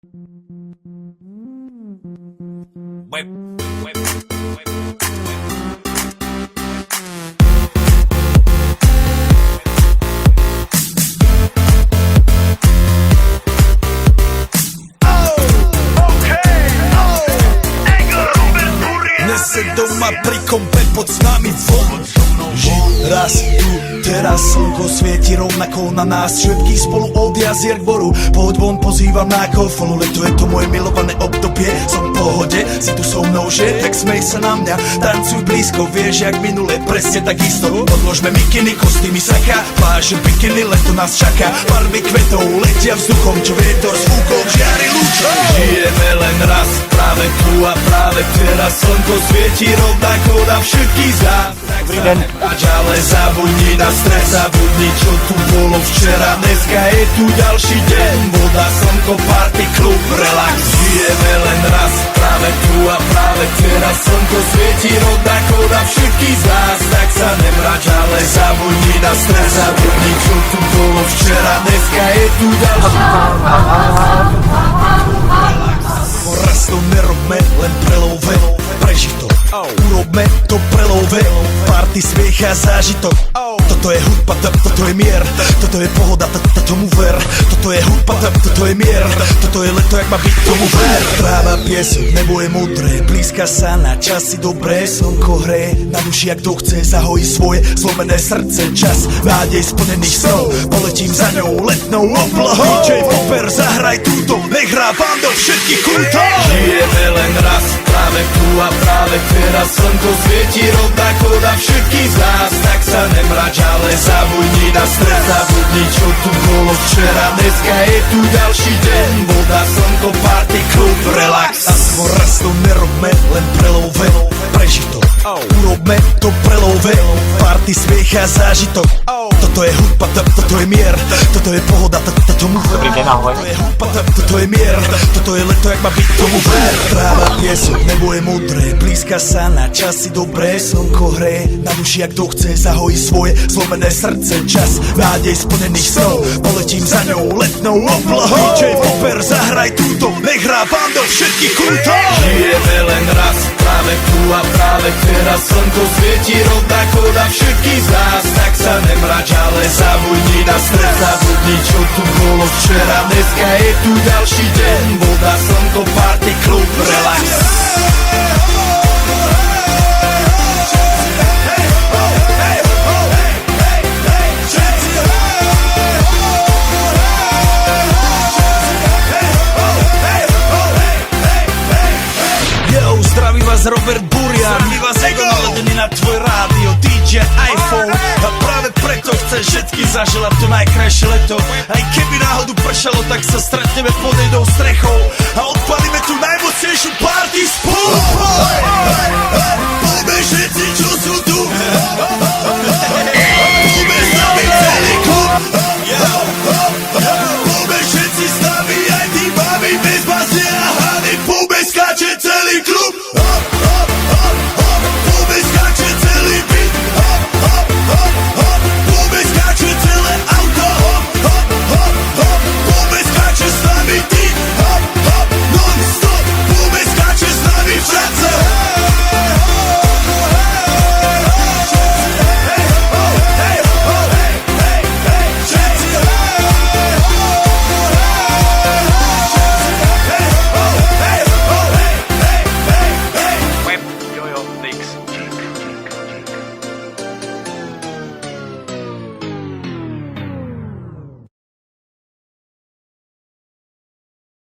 Dnes se doma pri kompe pod s nami von. Žij raz tu, teraz slnko svieti rovnako na nás všetkých spolu od jazier k boru. Poď von, pozývam na golfonu, leto je to moje milované obdobie. Som v pohode, si tu so mnou, že? Tak smej sa na mňa, tancuj blízko, vieš jak minule, presne takisto. Odložme mikiny, kostýmy saka, pláže bikiny, leto nás čaká. Barvy kvetov letia vzduchom, čo vietor s fúkom žiari lúčom. Žijeme len raz, práve tu a práve teraz slnko svieti rovnako na všetkých z nás. Dobrý den. Ale zabudni na stres, zabudni čo tu bolo včera. Dneska je tu ďalší deň, voda, slnko, party, klub, relax. Žijeme len raz, práve tu a práve teraz slnko svieti rovnako na všetkých z nás. Tak sa nemrač, ale zabudni na stres, zabudni čo tu bolo včera. Dneska je tu ďalší raz to nerobme, len prelove, preži to. Urobme to prelove, party, smiech a zážitok. Toto je hudba, toto je mier, toto je pohoda, tomu ver. Toto je hudba, toto je mier, toto je leto, jak má byť, tomu ver. Tráva, piesok, nebo je modré, blízka sa na časy dobré. Slnko hreje na duši, jak to chce, zahojí svoje zlomené srdce. Čas nádej splnených snov, poletím za ňou letnou oblohou. DJ Popper, zahraj túto, nech hrá vám do všetkých kútov. Žijeme len raz, práve tu a práve teraz slnko svieti rovnako na všetkých z nás. Tak sa nemrač, ale zabudni na stres, zabudni čo tu bolo včera. Dneska je tu ďalší deň, voda, slnko, party, klub, relax. Aspoň raz to nerobme, len prelove, preži to. Urobme to prelove, party, smiech a zážitok. Toto je hudba, toto je mier, toto je pohoda, tomu ver. Dobrý den, ahoj. Toto je hudba, toto je mier, toto je leto, jak má byť, tomu ver. Tráva, piesok, nebo je modré, blízka sa na časy dobré. Slnko hreje na duši, jak to chce, zahojí svoje zlomené srdce. Čas nádej splnených snov, poletím za ňou letnou oblohou. DJ Popper, zahraj túto, nech hrá vám do všetkých kútov. Žijeme len raz, práve tu a práve teraz slnko svieti rovnako na všetkých z nás. Tak sa nemrač, ale zabudni na stres, zabudni čo tu bolo včera. Dneska je tu ďalší deň, voda, slnko, party, klub, relax. Zdraví vás Robert Burian, zdraví vás Ego naladený na tvoj rádio, DJ iPhone. A práve preto chcem všetky zaželať to najkrajšie leto. Aj keby náhodu pršalo, tak sa stretneme pod jednou strechou a odpalíme tu